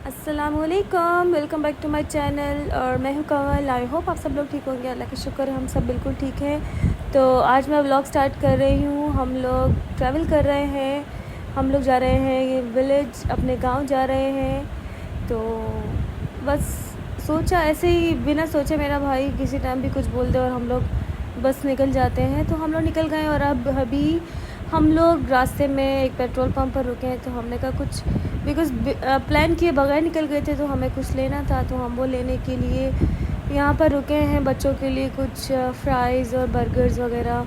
अस्सलामुअलैकुम, welcome back to my channel. और मैं हूं कंवल। आई होप आप सब लोग ठीक होंगे। अल्लाह का शुक्र है हम सब बिल्कुल ठीक हैं। तो आज मैं व्लॉग स्टार्ट कर रही हूं। हम लोग ट्रैवल कर रहे हैं। हम लोग जा रहे हैं ये विलेज, अपने गांव जा रहे हैं। तो बस सोचा ऐसे ही, बिना सोचे मेरा भाई किसी टाइम भी कुछ बोल दे और हम लोग बस निकल जाते हैं। तो हम लोग निकल गए और अब अभी हम लोग रास्ते में एक पेट्रोल पंप पर रुके हैं। तो हमने कहा कुछ, बिकॉज़ प्लान किए बगैर निकल गए थे तो हमें कुछ लेना था, तो हम वो लेने के लिए यहाँ पर रुके हैं। बच्चों के लिए कुछ फ्राइज़ और बर्गर्स वगैरह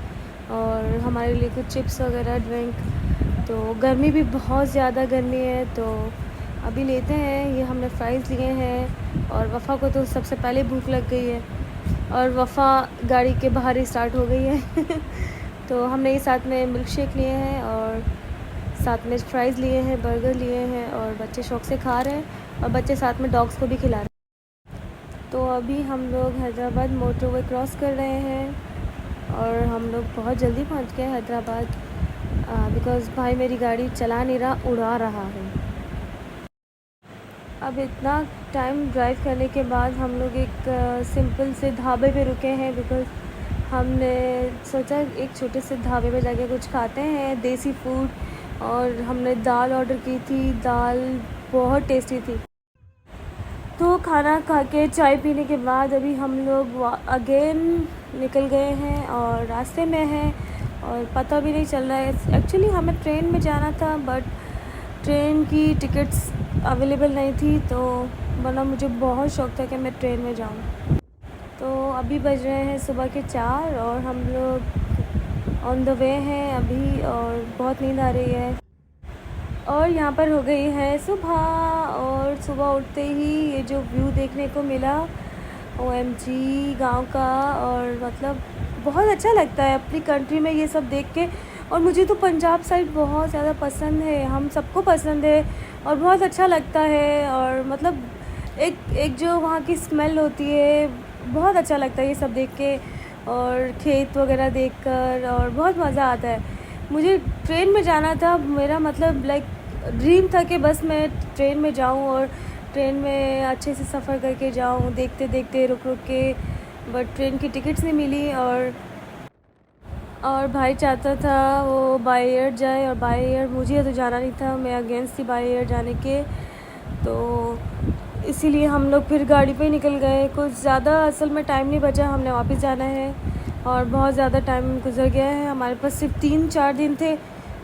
और हमारे लिए कुछ चिप्स वगैरह, ड्रिंक। तो गर्मी भी बहुत ज़्यादा गर्मी है, तो अभी लेते हैं। ये हमने फ़्राइज़ लिए हैं और वफ़ा को तो सबसे पहले भूख लग गई है और वफ़ा गाड़ी के बाहर ही स्टार्ट हो गई है तो हमने ये साथ में मिल्क शेक लिए हैं और साथ में फ्राइज़ लिए हैं, बर्गर लिए हैं और बच्चे शौक़ से खा रहे हैं और बच्चे साथ में डॉग्स को भी खिला रहे हैं। तो अभी हम लोग हैदराबाद मोटरवे क्रॉस कर रहे हैं और हम लोग बहुत जल्दी पहुंच गए हैदराबाद, बिकॉज़ भाई मेरी गाड़ी चला नहीं रहा, उड़ा रहा है। अब इतना टाइम ड्राइव करने के बाद हम लोग एक सिंपल से ढाबे पे रुके हैं, बिकॉज़ हमने सोचा एक छोटे से ढाबे पे जाके कुछ खाते हैं, देसी फूड। और हमने दाल ऑर्डर की थी, दाल बहुत टेस्टी थी। तो खाना खा के चाय पीने के बाद अभी हम लोग अगेन निकल गए हैं और रास्ते में हैं और पता भी नहीं चल रहा है। एक्चुअली हमें ट्रेन में जाना था, बट ट्रेन की टिकट्स अवेलेबल नहीं थी, तो वरना मुझे बहुत शौक़ था कि मैं ट्रेन में जाऊं। तो अभी बज रहे हैं सुबह के 4 और हम लोग ऑन द वे हैं अभी और बहुत नींद आ रही है। और यहाँ पर हो गई है सुबह और सुबह उठते ही ये जो व्यू देखने को मिला, OMG गांव का। और मतलब बहुत अच्छा लगता है अपनी कंट्री में ये सब देख के। और मुझे तो पंजाब साइड बहुत ज़्यादा पसंद है, हम सबको पसंद है और बहुत अच्छा लगता है। और मतलब एक जो वहाँ की स्मेल होती है, बहुत अच्छा लगता है ये सब देख के और खेत वगैरह देखकर, और बहुत मज़ा आता है। मुझे ट्रेन में जाना था, मेरा मतलब लाइक ड्रीम था कि बस मैं ट्रेन में जाऊं और ट्रेन में अच्छे से सफ़र करके जाऊं, देखते देखते रुक रुक के। बट ट्रेन की टिकट्स नहीं मिली और भाई चाहता था वो बाय एयर जाए, और बाय एयर मुझे तो जाना नहीं था, मैं अगेंस्ट थी बाय एयर जाने के। तो इसीलिए हम लोग फिर गाड़ी पे ही निकल गए। कुछ ज़्यादा असल में टाइम नहीं बचा, हमने वापस जाना है और बहुत ज़्यादा टाइम गुजर गया है। हमारे पास सिर्फ 3-4 दिन थे,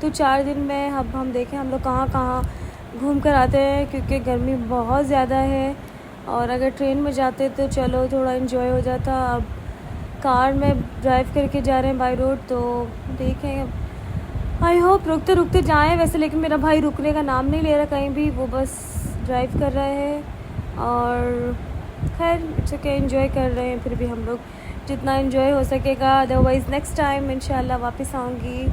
तो 4 दिन में अब हम देखें हम लोग कहाँ कहाँ घूम कर आते हैं, क्योंकि गर्मी बहुत ज़्यादा है। और अगर ट्रेन में जाते तो चलो थोड़ा इन्जॉय हो जाता। अब कार में ड्राइव करके जा रहे हैं बाई रोड, तो देखें, आई होप रुकते रुकते जाएं वैसे। लेकिन मेरा भाई रुकने का नाम नहीं ले रहा कहीं भी, वो बस ड्राइव कर रहे हैं और खैर इट्स ओके, एंजॉय कर रहे हैं। फिर भी हम लोग जितना एंजॉय हो सकेगा, अदरवाइज़ नेक्स्ट टाइम इंशाल्लाह वापस आऊँगी।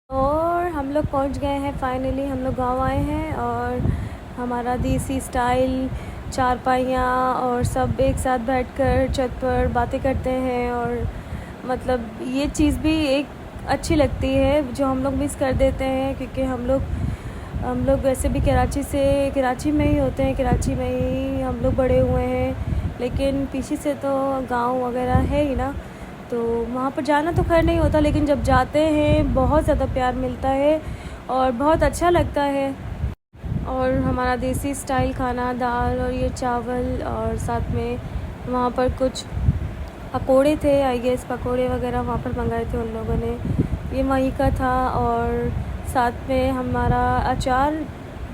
और हम लोग पहुंच गए हैं फाइनली, हम लोग गांव आए हैं और हमारा देसी स्टाइल चारपाइयाँ और सब एक साथ बैठकर छत पर बातें करते हैं। और मतलब ये चीज़ भी एक अच्छी लगती है जो हम लोग मिस कर देते हैं, क्योंकि हम लोग वैसे भी कराची में ही होते हैं, कराची में ही हम लोग बड़े हुए हैं, लेकिन पीछे से तो गांव वगैरह है ही ना, तो वहाँ पर जाना तो खैर नहीं होता, लेकिन जब जाते हैं बहुत ज़्यादा प्यार मिलता है और बहुत अच्छा लगता है। और हमारा देसी स्टाइल खाना, दाल और ये चावल, और साथ में वहाँ पर कुछ पकोड़े थे, आई गेस पकोड़े वगैरह वहाँ पर मंगाए थे उन लोगों ने, ये वहीं का था। और साथ में हमारा अचार,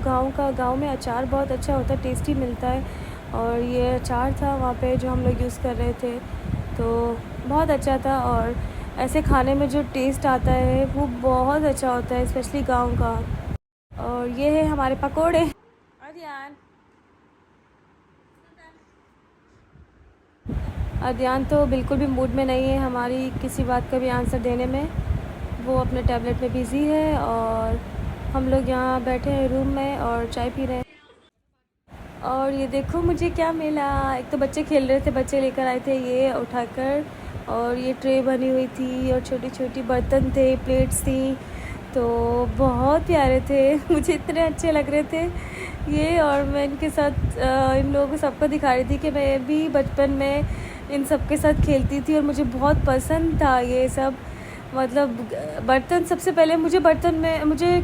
गांव में अचार बहुत अच्छा होता है, टेस्टी मिलता है। और ये अचार था वहाँ पे जो हम लोग यूज़ कर रहे थे, तो बहुत अच्छा था। और ऐसे खाने में जो टेस्ट आता है वो बहुत अच्छा होता है, स्पेशली गांव का। और ये है हमारे पकोड़े। अद्यान तो बिल्कुल भी मूड में नहीं है हमारी किसी बात का भी आंसर देने में, वो अपने टैबलेट में बिज़ी है। और हम लोग यहाँ बैठे हैं रूम में और चाय पी रहे हैं। और ये देखो मुझे क्या मिला। एक तो बच्चे खेल रहे थे, बच्चे लेकर आए थे ये उठाकर, और ये ट्रे बनी हुई थी और छोटी छोटी बर्तन थे, प्लेट्स थी, तो बहुत प्यारे थे। मुझे इतने अच्छे लग रहे थे ये। और मैं इनके साथ इन लोगों को सबको दिखा रही थी कि मैं भी बचपन में इन सब के साथ खेलती थी और मुझे बहुत पसंद था ये सब। मतलब बर्तन, सबसे पहले मुझे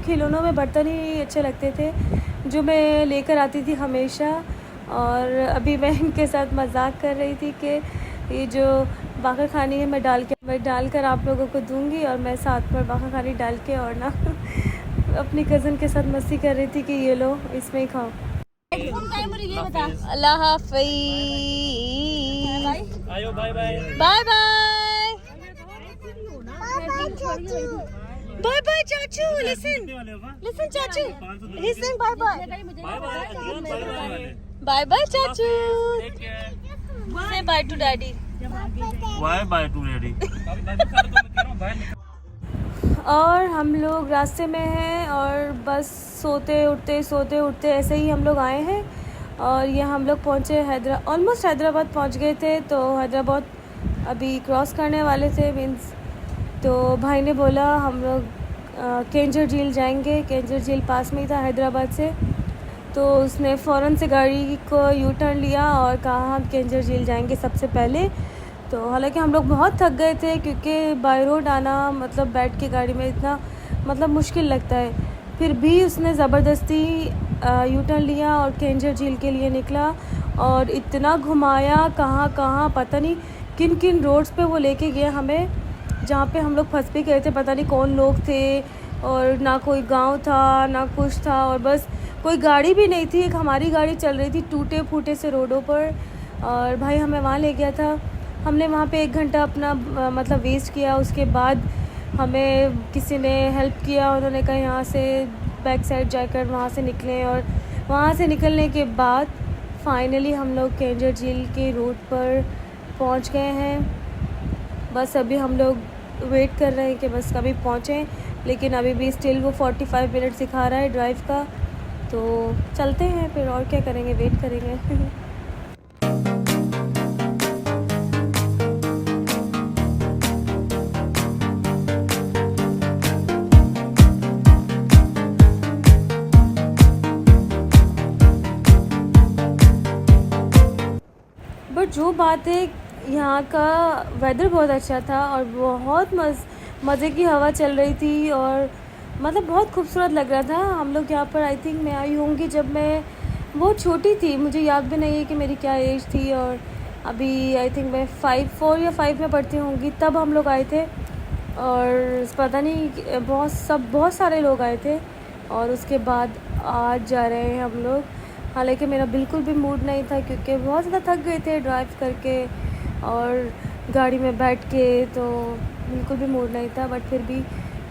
खिलौनों में बर्तन ही अच्छे लगते थे जो मैं लेकर आती थी हमेशा। और अभी मैं इनके साथ मजाक कर रही थी कि ये जो बाका खानी है मैं डाल कर आप लोगों को दूंगी, और मैं साथ में बाका खानी डाल के और ना अपनी कज़न के साथ मस्ती कर रही थी कि ये लो इसमें ही खाओ। अल्लाह हाफ़िज़, बाय बाय, बाय बाय चाचू, लिसन चाचू, लिसन, बाय बाय चाचू, से by two daddy, by two daddy. और हम लोग रास्ते में हैं और बस सोते उठते ऐसे ही हम लोग आए हैं। और ये हम लोग पहुँचे ऑलमोस्ट हैदराबाद पहुँच गए थे। तो हैदराबाद अभी क्रॉस करने वाले थे मीन्स, तो भाई ने बोला हम लोग केंजर झील जाएंगे। केंजर झील पास में ही था हैदराबाद से, तो उसने फ़ौरन से गाड़ी को यू टर्न लिया और कहा हम केंजर झील जाएंगे सबसे पहले। तो हालांकि हम लोग बहुत थक गए थे क्योंकि बाय रोड आना मतलब बैठ के गाड़ी में इतना मतलब मुश्किल लगता है, फिर भी उसने ज़बरदस्ती यू टर्न लिया और केंजर झील के लिए निकला और इतना घुमाया, कहाँ पता नहीं किन किन रोड्स पे वो लेके गया हमें, जहाँ पे हम लोग फंस भी गए थे। पता नहीं कौन लोग थे और ना कोई गांव था ना कुछ था, और बस कोई गाड़ी भी नहीं थी। एक हमारी गाड़ी चल रही थी टूटे फूटे से रोडों पर, और भाई हमें वहाँ ले गया था। हमने वहाँ पे 1 घंटा अपना मतलब वेस्ट किया। उसके बाद हमें किसी ने हेल्प किया, उन्होंने कहा यहाँ से बैक साइड जाकर वहाँ से निकलें, और वहाँ से निकलने के बाद फाइनली हम लोग केंजर झील के रोड पर पहुँच गए हैं। बस अभी हम लोग वेट कर रहे हैं कि बस कभी पहुँचें, लेकिन अभी भी स्टिल वो 45 मिनट सिखा रहा है ड्राइव का। तो चलते हैं फिर, और क्या करेंगे, वेट करेंगे। बट जो बात है, यहाँ का वेदर बहुत अच्छा था और बहुत मज़े की हवा चल रही थी और मतलब बहुत खूबसूरत लग रहा था। हम लोग यहाँ पर आई थिंक मैं आई होंगी जब मैं बहुत छोटी थी, मुझे याद भी नहीं है कि मेरी क्या एज थी, और अभी आई थिंक मैं 4 या 5 में पढ़ती होंगी, तब हम लोग आए थे। और पता नहीं बहुत सारे लोग आए थे, और उसके बाद आज जा रहे हैं हम लोग। हालांकि मेरा बिल्कुल भी मूड नहीं था क्योंकि बहुत ज़्यादा थक गए थे ड्राइव करके और गाड़ी में बैठ के, तो बिल्कुल भी मूड नहीं था। बट फिर भी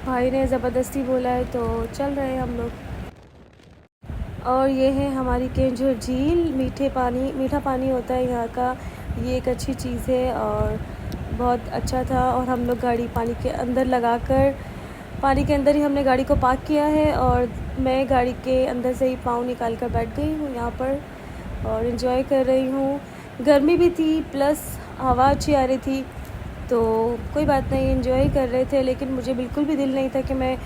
भाई ने ज़बरदस्ती बोला है तो चल रहे हैं हम लोग। और ये है हमारी केंजर झील। मीठा पानी होता है यहाँ का, ये एक अच्छी चीज़ है और बहुत अच्छा था। और हम लोग गाड़ी पानी के अंदर लगाकर, पानी के अंदर ही हमने गाड़ी को पार्क किया है, और मैं गाड़ी के अंदर से ही पाँव निकाल कर बैठ गई हूँ यहाँ पर और इन्जॉय कर रही हूँ। गर्मी भी थी प्लस हवा अच्छी आ रही थी, तो कोई बात नहीं, इन्जॉय कर रहे थे। लेकिन मुझे बिल्कुल भी दिल नहीं था कि मैं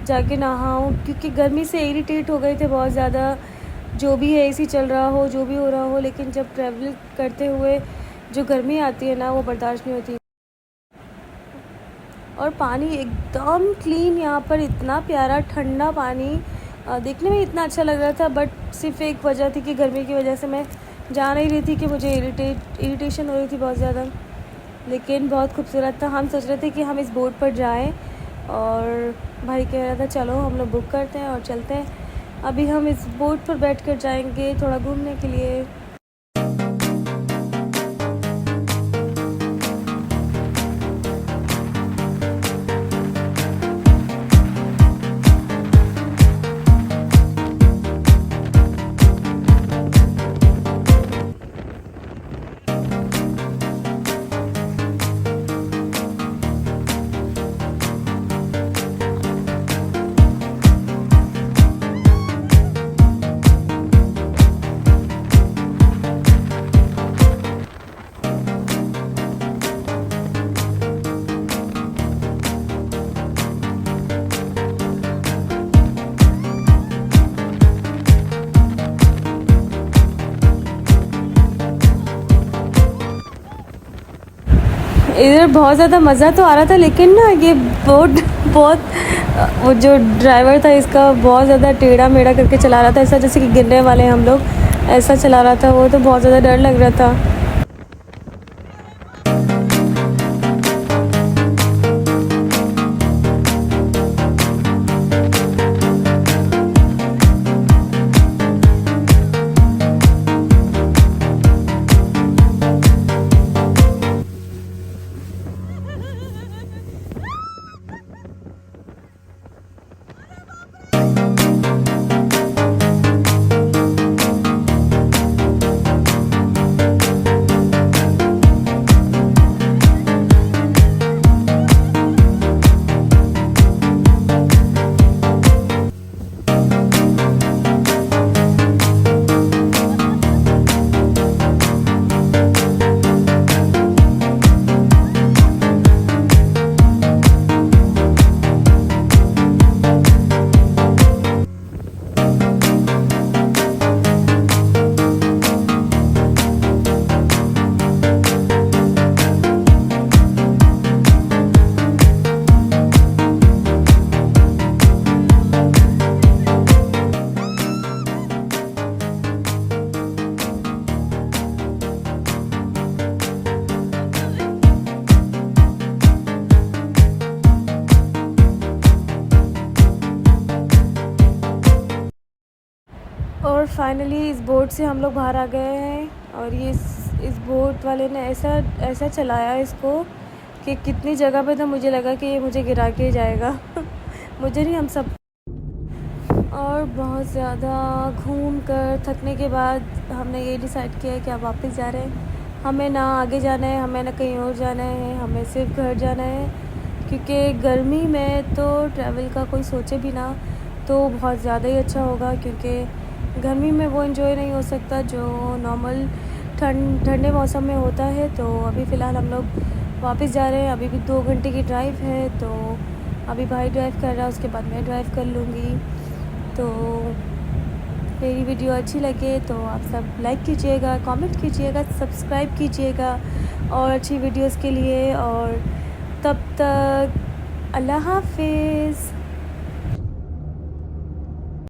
जाके नहाऊँ क्योंकि गर्मी से इरिटेट हो गए थे बहुत ज़्यादा। जो भी है एसी चल रहा हो, जो भी हो रहा हो, लेकिन जब ट्रैवल करते हुए जो गर्मी आती है ना, वो बर्दाश्त नहीं होती। और पानी एकदम क्लीन यहाँ पर, इतना प्यारा ठंडा पानी, देखने में इतना अच्छा लग रहा था। बट सिर्फ एक वजह थी कि गर्मी की वजह से मैं जा नहीं रही थी, कि मुझे इरिटेशन हो रही थी बहुत ज़्यादा। लेकिन बहुत खूबसूरत था। हम सोच रहे थे कि हम इस बोट पर जाएं, और भाई कह रहा था चलो हम लोग बुक करते हैं और चलते हैं। अभी हम इस बोट पर बैठ कर जाएंगे थोड़ा घूमने के लिए। इधर बहुत ज़्यादा मज़ा तो आ रहा था, लेकिन ना ये बोट बहुत वो जो ड्राइवर था इसका बहुत ज़्यादा टेढ़ा मेढ़ा करके चला रहा था, ऐसा जैसे कि गिरने वाले हैं हम लोग, ऐसा चला रहा था वो, तो बहुत ज़्यादा डर लग रहा था। और फाइनली इस बोट से हम लोग बाहर आ गए हैं, और ये इस बोट वाले ने ऐसा ऐसा चलाया इसको कि कितनी जगह पे तो मुझे लगा कि ये मुझे गिरा के जाएगा मुझे नहीं, हम सब। और बहुत ज़्यादा घूम कर थकने के बाद हमने ये डिसाइड किया है कि अब वापस जा रहे हैं। हमें ना आगे जाना है, हमें ना कहीं और जाना है, हमें सिर्फ घर जाना है, क्योंकि गर्मी में तो ट्रैवल का कोई सोचे भी ना तो बहुत ज़्यादा ही अच्छा होगा, क्योंकि गर्मी में वो एंजॉय नहीं हो सकता जो नॉर्मल ठंडे मौसम में होता है। तो अभी फ़िलहाल हम लोग वापस जा रहे हैं, अभी भी 2 घंटे की ड्राइव है, तो अभी भाई ड्राइव कर रहा है, उसके बाद मैं ड्राइव कर लूँगी। तो मेरी वीडियो अच्छी लगे तो आप सब लाइक कीजिएगा, कमेंट कीजिएगा, सब्सक्राइब कीजिएगा और अच्छी वीडियोस के लिए। और तब तक अल्लाह हाफ़िज़।